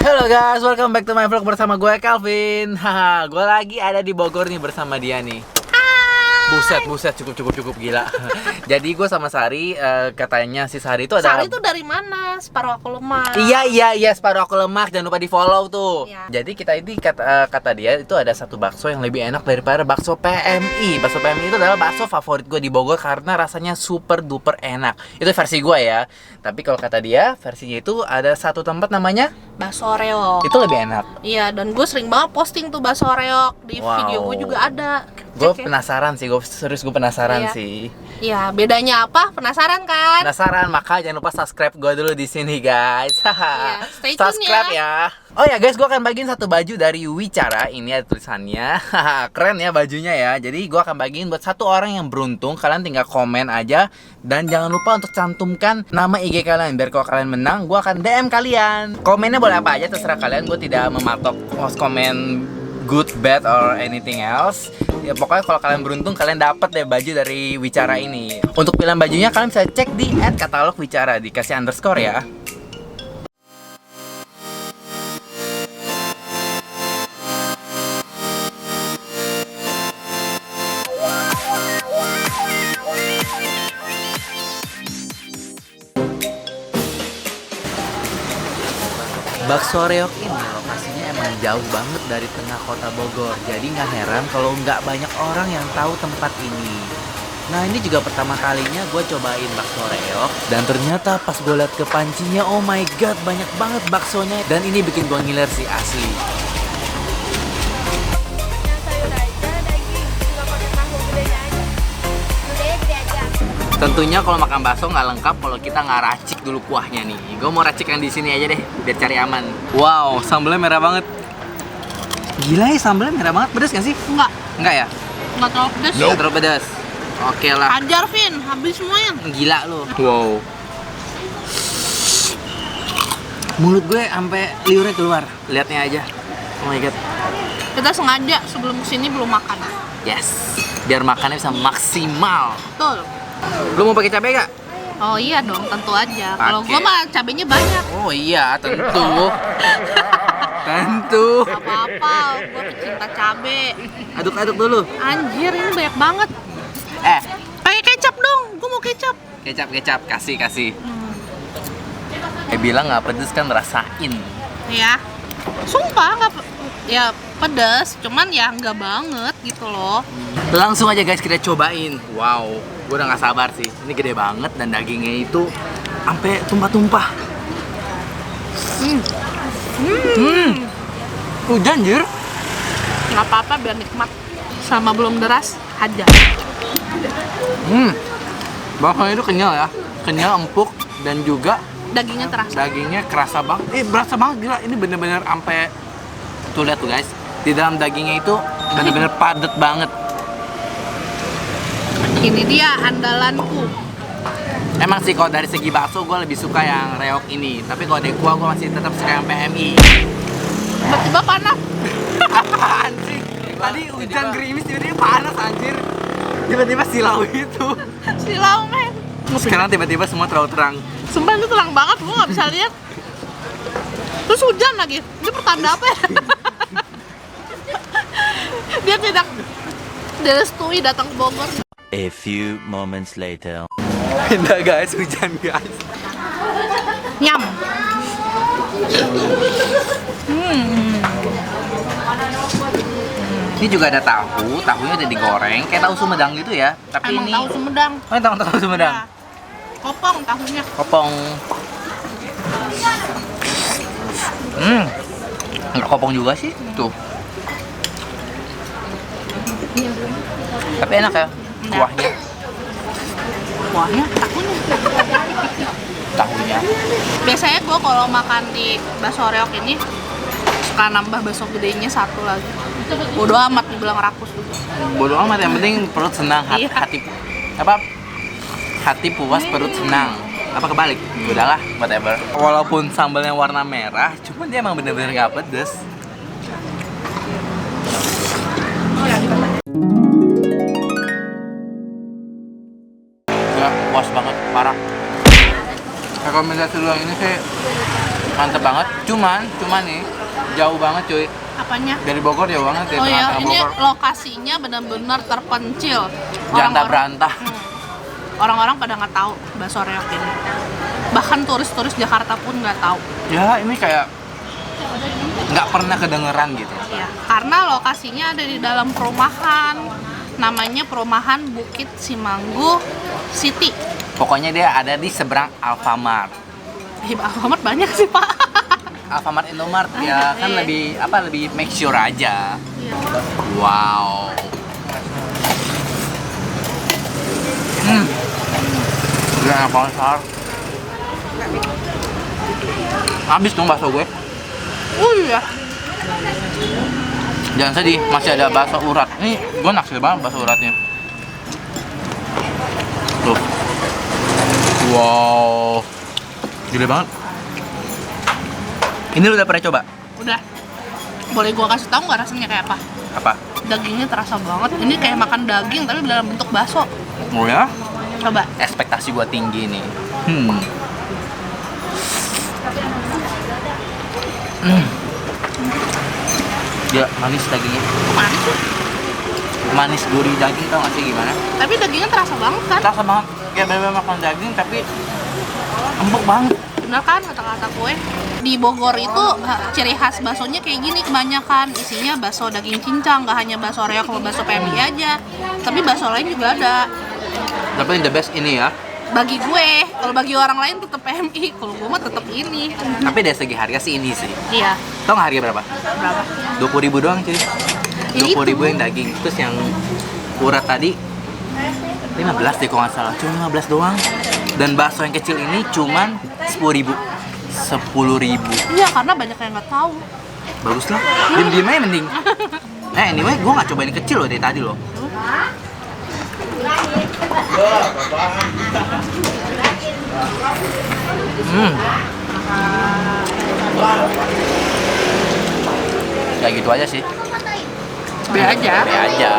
Halo guys, welcome back to my vlog bersama gue Calvin. Haha, gue lagi ada di Bogor nih bersama dia nih. Buset, cukup gila. Jadi gue sama Sari, katanya si Sari itu ada. Sari itu dari mana? Separuh aku lemak. Iya, separuh aku lemak, jangan lupa di follow tuh. Iya. Jadi kita ini kata dia itu ada satu bakso yang lebih enak daripada bakso PMI. Bakso PMI itu adalah bakso favorit gue di Bogor karena rasanya super duper enak. Itu versi gue ya. Tapi kalau kata dia, versinya itu ada satu tempat namanya Bakso reok. itu lebih enak. Iya, dan gue sering banget posting tuh bakso reok di Wow. video gue juga ada. Gue Cek ya. penasaran sih, gue penasaran Iya. sih. Iya, bedanya apa? Penasaran kan? Penasaran, maka jangan lupa subscribe gue dulu di sini guys. Iya, stay tune Subscribe ya. Oh ya guys, gue akan bagiin satu baju dari Wicara. Ini ada tulisannya. Keren ya bajunya ya. Jadi gue akan bagiin buat satu orang yang beruntung. Kalian tinggal komen aja. Dan jangan lupa untuk cantumkan nama IG kalian. Biar kalau kalian menang, gue akan DM kalian. Komennya boleh apa aja, terserah kalian. Gue tidak mematok komen good, bad, or anything else. Ya pokoknya kalau kalian beruntung, kalian dapat deh baju dari Wicara ini. Untuk pilihan bajunya kalian bisa cek di @katalogwicara, dikasih underscore ya. Bakso reok ini lokasinya emang jauh banget dari tengah kota Bogor. Jadi nggak heran kalau nggak banyak orang yang tahu tempat ini. Nah ini juga pertama kalinya gue cobain bakso reok. Dan ternyata pas gue liat ke pancinya, oh my god, banyak banget baksonya. Dan ini bikin gue ngiler sih asli. Tentunya kalau makan bakso nggak lengkap kalau kita nggak racik dulu kuahnya nih. Gue mau racik yang di sini aja deh, biar cari aman. Wow, sambelnya merah banget. Gila ya, sambelnya merah banget. Pedas nggak sih? Enggak, Enggak ya? enggak terlalu pedes. Nggak terlalu pedas. Oke lah. Hajar, Vin, habis semuanya. Gila lu. Wow. Mulut gue sampai liurnya keluar. Lihatnya aja. Oh my god. Kita sengaja sebelum kesini belum makan. Yes. Biar makannya bisa maksimal. Betul. Lu mau pakai cabai gak? Oh iya dong, tentu aja. Kalau Pakai. gue mah cabenya banyak. Oh iya, tentu. Tentu. Apa-apa, gue pecinta cabe. Aduk-aduk dulu. Anjir, ini banyak banget. Eh, Pakai kecap dong, gue mau kecap. kecap, kasih. Bilang nggak pedes kan, rasain. Ya, sumpah nggak ya pedas, cuman ya nggak banget gitu loh. Langsung aja guys kita cobain. Wow, gue udah nggak sabar sih. Ini gede banget dan dagingnya itu sampai tumpah-tumpah. Hujan jir. Nggak apa-apa biar nikmat. Sama belum deras, hajar. Baksonya itu kenyal ya, kenyal, empuk, dan juga Dagingnya terasa. dagingnya kerasa banget. Berasa banget gila. Ini bener-bener sampai tuh lihat tuh guys. Di dalam dagingnya itu bener-bener padat banget. Ini dia andalanku. Emang sih kalau dari segi bakso gue lebih suka yang reok ini. Tapi kalau dari kuah gue masih tetap suka yang PMI. Tiba-tiba panas. Anjing. Tadi hujan gerimis tiba-tiba panas anjir. Tiba-tiba silau itu. Silau men. Sekarang tiba-tiba semua terlalu terang. Sumpah itu terang banget, gue nggak bisa lihat. Terus hujan lagi. Ini pertanda apa ya? Dia tidak direstui datang ke Bogor. A few moments later. Pindah guys, hujan guys. Nyam. Ini juga ada tahu, tahunya udah digoreng kayak tahu Sumedang gitu ya. Tapi Emang ini tahu Sumedang. Oh, tahu Sumedang. Ya. Kopong tahunya. Kopong. Enggak kopong juga sih, tuh. Tapi enak ya, kuahnya. Kuahnya, tahunya. Tahunya. Biasanya gue kalau makan di bakso reok ini suka nambah bakso gedenya satu lagi. Bodo amat dibilang rakus juga. Bodoh amat, yang penting perut senang, Iya. hati apa? Hati puas, perut senang. Apa kebalik? Udahlah, whatever. Walaupun sambalnya warna merah, cuman dia emang bener-bener gak pedes. Ya, puas banget, parah. Rekomendasi dulu yang ini sih Mantep banget. Cuman nih jauh banget cuy. Apanya? Dari Bogor jauh banget dari Oh iya, tengah-tengah ini Bogor. lokasinya benar-benar terpencil. Jantah berantah. Orang-orang pada nggak tahu bakso reok ini. Bahkan turis-turis Jakarta pun nggak tahu. Ya ini kayak nggak pernah kedengeran gitu. Ya, karena lokasinya ada di dalam perumahan. Namanya perumahan Bukit Simanggu City. Pokoknya dia ada di seberang Alfamart. Alfamart banyak sih Pak. Alfamart Indomart ya kan lebih make sure aja. Wow. Gila enak banget Sar. Habis dong bakso gue. Iya. Jangan sedih, masih ada bakso urat. Ini gue naksir banget bakso uratnya. Tuh. Wow. Gila banget. Ini lu udah pernah coba? Udah. Boleh gua kasih tahu nggak rasanya kayak apa? Apa? Dagingnya terasa banget. Ini kayak makan daging tapi dalam bentuk bakso. Oh ya? Coba. Ekspektasi gua tinggi nih. Gila, manis dagingnya. Manis tuh. Manis gurih daging, tau gak sih gimana? Tapi dagingnya terasa banget kan? Terasa banget. Kayak bener-bener makan daging tapi empuk banget. Bener kan kata-kata gue? Di Bogor itu ciri khas baksonya kayak gini kebanyakan. Isinya bakso daging cincang, nggak hanya bakso reok sama bakso PMI aja. Tapi bakso lain juga ada. Tapi the best ini ya. Bagi gue, kalau bagi orang lain tetap PMI, kalau gue mah tetap ini. Tapi dari segi harga sih ini sih. Iya. Tau gak harga berapa? Berapa? 20.000 doang cuy. Ini 20.000 itu. yang daging. Terus yang urat tadi 15 deh kalau nggak salah. Cuma 15 doang. Dan bakso yang kecil ini cuman 10.000. 10.000. Iya, karena banyak yang nggak tahu. Bagus lah. Diem-diem aja mending. Anyway, gue nggak cobain kecil loh dari tadi loh. Ya gitu aja sih. Be aja. Be aja.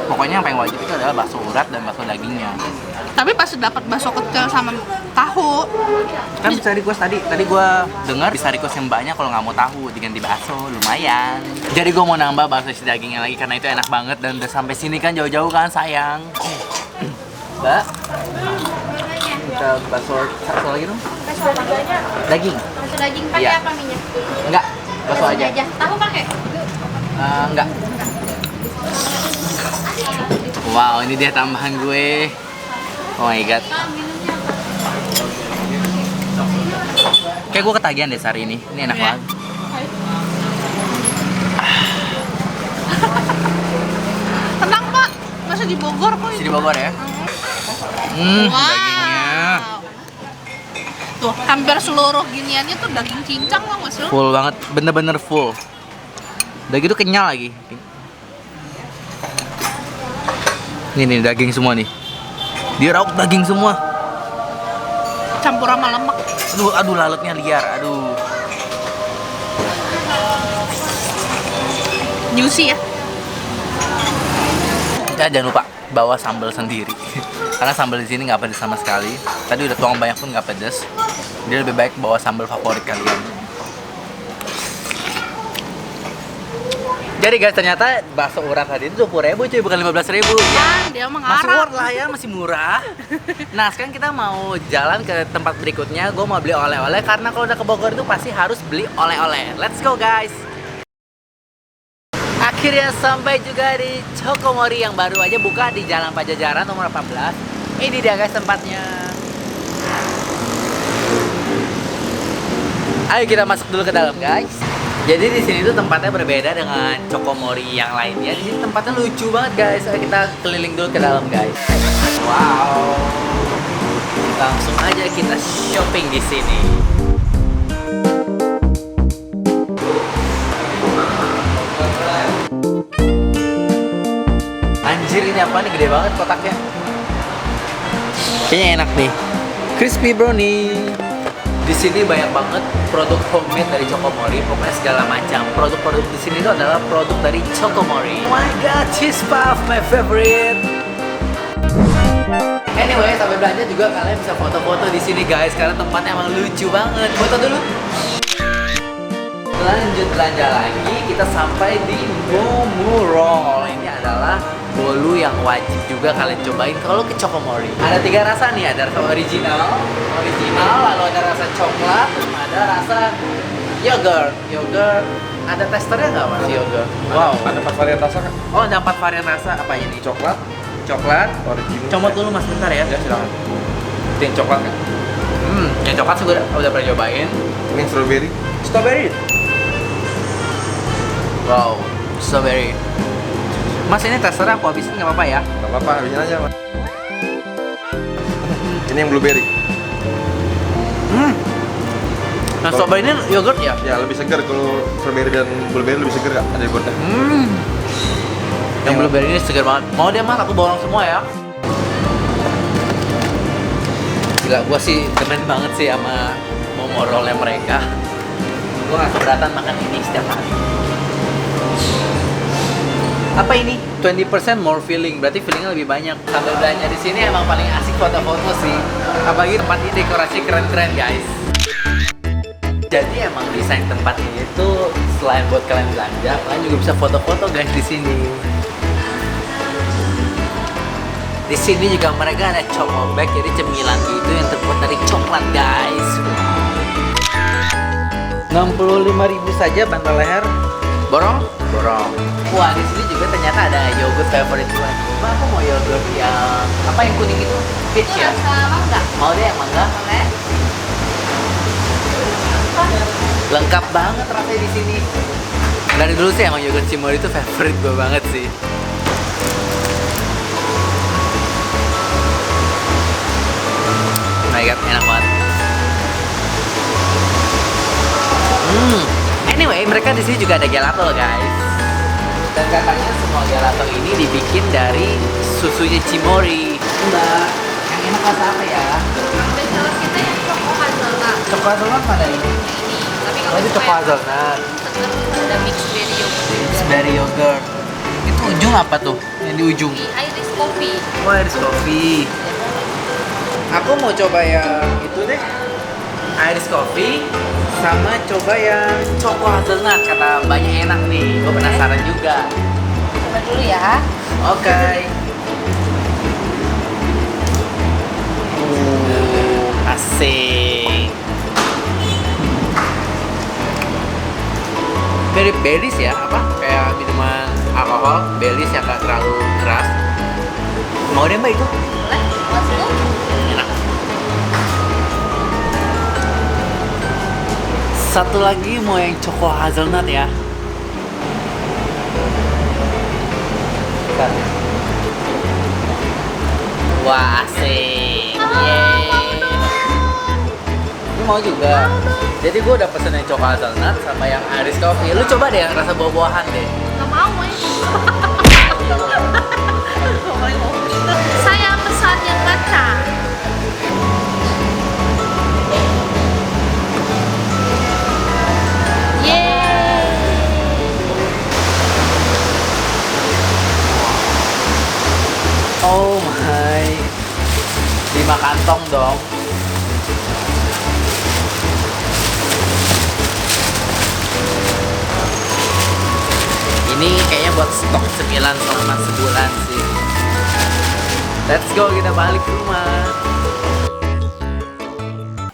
Pokoknya yang paling wajib itu adalah bakso urat dan bakso dagingnya. Tapi pas dapat bakso kecil sama tahu, Kan bisa request tadi gua dengar bisa request yang banyak kalau nggak mau tahu diganti bakso, lumayan. Jadi gua mau nambah bakso isi dagingnya lagi karena itu enak banget dan udah sampai sini kan jauh-jauh kan sayang. Mbak, kita bakso satu lagi dong. Daging. Bakso daging pakai Iya. apa minyak? Enggak, bakso aja. Tahu pakai? Enggak. Wow, ini dia tambahan gue. Oh my god. Kayak gue ketagihan deh hari ini. Ini enak Iya. banget. tenang Pak, masih di Bogor kok. Masih di Bogor ya? Dagingnya Tuh, hampir seluruh giniannya tuh daging cincang loh mas lu. full banget, bener-bener full. Udah gitu kenyal lagi. Ini nih daging semua nih. Dia rauk daging semua. Campur sama lemak. Aduh lalatnya liar. Aduh. Juicy ya. Ya, jangan lupa bawa sambal sendiri. Karena sambal di sini nggak pedas sama sekali. Tadi udah tuang banyak pun nggak pedas. Dia lebih baik bawa sambal favorit kalian. Jadi guys, ternyata bakso urat tadi itu 20.000 cuy, bukan 15.000. Kan dia Masih mengarah. worth lah ya, masih murah. Nah sekarang kita mau jalan ke tempat berikutnya. Gue mau beli oleh-oleh karena kalau udah ke Bogor itu pasti harus beli oleh-oleh. Let's go guys. Akhirnya sampai juga di Chokomori yang baru aja buka di Jalan Pajajaran nomor 14. Ini dia guys tempatnya. Ayo kita masuk dulu ke dalam guys. Jadi di sini tuh tempatnya berbeda dengan Chokomori yang lainnya. Di sini tempatnya lucu banget guys. Ayo kita keliling dulu ke dalam guys. Wow. Langsung aja kita shopping di sini. Anjir ini apa nih, gede banget kotaknya. Kayaknya enak nih. Crispy brownie. Di sini banyak banget produk homemade dari Chokomori, pokoknya segala macam. Produk-produk di sini itu adalah produk dari Chokomori. Oh my god, cheese puff, my favorite. Anyway, sampai belanja juga kalian bisa foto-foto di sini guys, karena tempatnya emang lucu banget. Foto dulu. Lanjut belanja lagi, kita sampai di Momoroll. Ini adalah bolu yang wajib juga kalian cobain kalau ke Chokomori. Ada 3 rasa nih, ada rasa original, lalu ada rasa coklat, ada rasa yogurt. Ada testernya nggak mas yogurt? Wow. Ada 4 varian rasa kan? Oh, ada 4 varian rasa. Apa ini? Coklat, original. Comot dulu mas, bentar ya. Ya silakan. Itu yang coklat kan? Yang coklat sih udah pernah cobain. Ini strawberry. Strawberry. Wow, strawberry. Mas ini testernya aku habisin nggak apa-apa ya? Gak apa-apa, habisin aja mas. Ini yang blueberry. Nah, strawberry ini yogurt ya? Ya lebih segar, kalau strawberry dan blueberry lebih segar kak, ada yogurtnya. Yang blueberry ini segar banget. Mau deh mas, aku borong semua ya. Gila, gua sih keren banget sih sama Momorollnya mereka. Gua gak keberatan makan ini setiap hari. Apa ini? 20% more filling, berarti fillingnya lebih banyak. Sambil belanja di sini emang paling asik foto-foto sih. Apalagi tempat ini dekorasi keren-keren guys. Jadi emang desain tempat ini itu selain buat kalian belanja, kalian juga bisa foto-foto guys di sini. Di sini juga mereka ada Chocobag, jadi cemilan itu yang terbuat dari coklat guys. 65.000 saja bantal leher. Borong? Borong. Wah, di sini juga ternyata ada yogurt favorit gue. Mbak, aku mau yogurt yang apa yang kuning itu? Peach ya? Mangga. Mau deh yang mangga? Boleh. Lengkap banget rasanya di sini. Dari dulu sih emang yogurt Cimory itu favorit gue banget sih. Oh my god, enak banget. Anyway, mereka di sini juga ada gelato guys. Dan katanya semua gelato ini dibikin dari susunya Cimory. Mbak, yang enak rasa apa ya? Kalau kita yang Choco Hazelnut. Choco hazelnut mana ini? Ini. Tapi Oh, kalau itu Choco hazelnut. ada mixed berry yogurt. Strawberry yogurt. Itu ujung apa tuh? Yang di ujung? Ini Irish coffee. Oh, Irish coffee. Aku mau coba yang itu deh. Irish coffee sama coba yang Choco hazelnut, kata banyak enak nih. Gue penasaran juga. Coba dulu ya. Oke. Asik. Very berries ya, apa? Kayak minuman alkohol, berries yang gak terlalu keras. Mau deh mbak itu? Boleh. Masuk. Enak. Satu lagi mau yang Choco hazelnut ya. Wah, asik. Yeay. Lu mau juga? Jadi gue udah pesen yang Choco hazelnut sama yang Irish coffee. Lu coba deh yang rasa buah-buahan deh. Gak mau Saya pesan yang matcha. Yeay. Oh my. 5 kantong dong. Ini kayaknya buat stok cemilan selama sebulan sih. Let's go, kita balik ke rumah.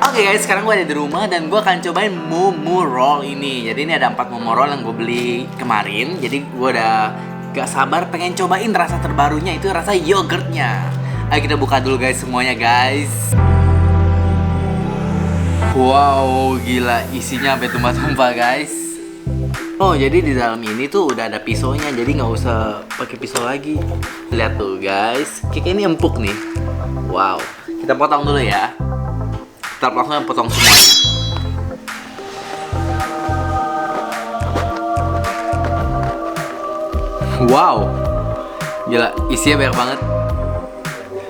Oke guys, sekarang gue ada di rumah dan gue akan cobain Momoroll ini. Jadi ini ada 4 Momoroll yang gue beli kemarin. Jadi gue udah gak sabar pengen cobain rasa terbarunya, itu rasa yogurtnya. Ayo kita buka dulu guys semuanya guys. Wow, gila isinya sampai tumpah-tumpah guys. Oh, jadi di dalam ini tuh udah ada pisaunya, jadi nggak usah pakai pisau lagi. Lihat tuh guys, kayaknya ini empuk nih. Wow, kita potong dulu ya. Kita langsung potong semuanya. Wow, gila isinya banyak banget.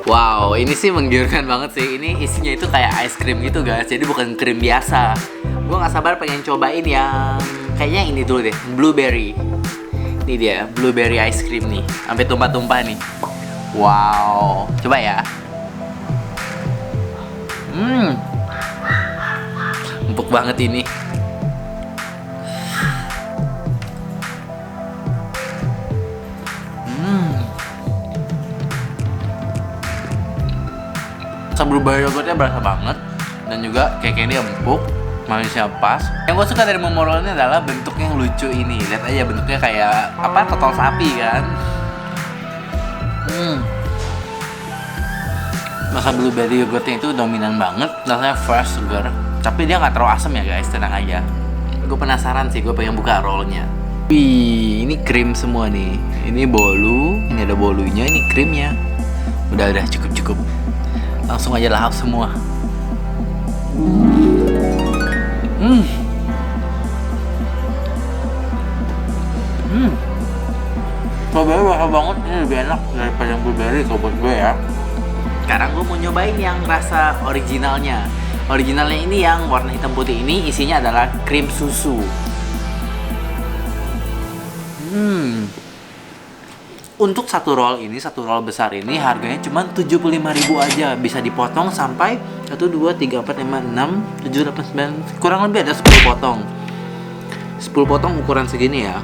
Wow, ini sih menggiurkan banget sih. Ini isinya itu kayak ice cream gitu guys, jadi bukan krim biasa. Gue nggak sabar pengen cobain yang kayaknya yang ini dulu deh, blueberry. Ini dia, blueberry ice cream nih, sampai tumpah-tumpah nih. Wow, coba ya. Empuk banget ini. Blueberry yogurtnya berasa banget, dan juga cake-nya empuk, manisnya pas. Yang gue suka dari Momoroll ini adalah bentuknya yang lucu ini. Lihat aja bentuknya kayak apa, totol sapi kan. Rasa blueberry yogurtnya itu dominan banget, rasanya fresh segar. Tapi dia nggak terlalu asam ya guys, tenang aja. Gue penasaran sih, gue pengen buka rollnya. Wih, ini krim semua nih. Ini bolu, ini ada bolunya, ini krimnya. Udah cukup. Langsung aja lahap semua. Strawberry enak banget, ini lebih enak daripada yang blueberry kalau buat gue ya. Sekarang gue mau nyobain yang rasa originalnya. Originalnya ini yang warna hitam putih ini isinya adalah krim susu. Untuk satu roll besar ini harganya cuma 75.000 aja. Bisa dipotong sampai 1, 2, 3, 4, 5, 6, 7, 8, 9, kurang lebih ada 10 potong. 10 potong ukuran segini ya.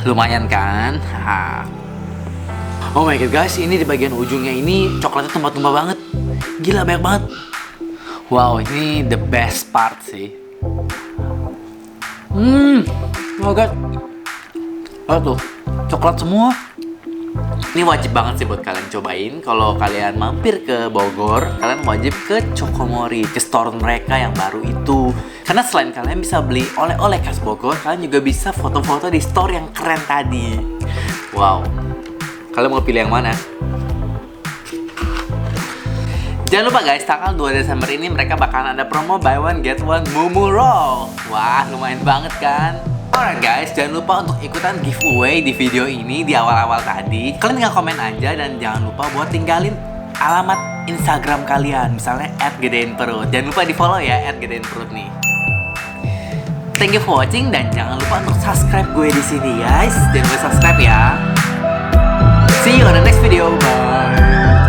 Lumayan kan? Oh my god guys, ini di bagian ujungnya ini coklatnya tumpah-tumpah banget. Gila, banyak banget. Wow, ini the best part sih. Oh god. Oh tuh, coklat semua. Ini wajib banget sih buat kalian cobain. Kalau kalian mampir ke Bogor, kalian wajib ke Chokomori, ke store mereka yang baru itu. Karena selain kalian bisa beli oleh-oleh khas Bogor, kalian juga bisa foto-foto di store yang keren tadi. Wow. Kalian mau pilih yang mana? Jangan lupa guys, tanggal 2 Desember ini mereka bakalan ada promo buy one get one Momoroll. Wah, lumayan banget kan? Alright guys, jangan lupa untuk ikutan giveaway di video ini di awal-awal tadi. Kalian tinggal komen aja dan jangan lupa buat tinggalin alamat Instagram kalian, misalnya @gedeinperut. Jangan lupa di follow ya @gedeinperut nih. Thank you for watching dan jangan lupa untuk subscribe gue di sini guys. Jangan lupa subscribe ya. See you on the next video. Bye.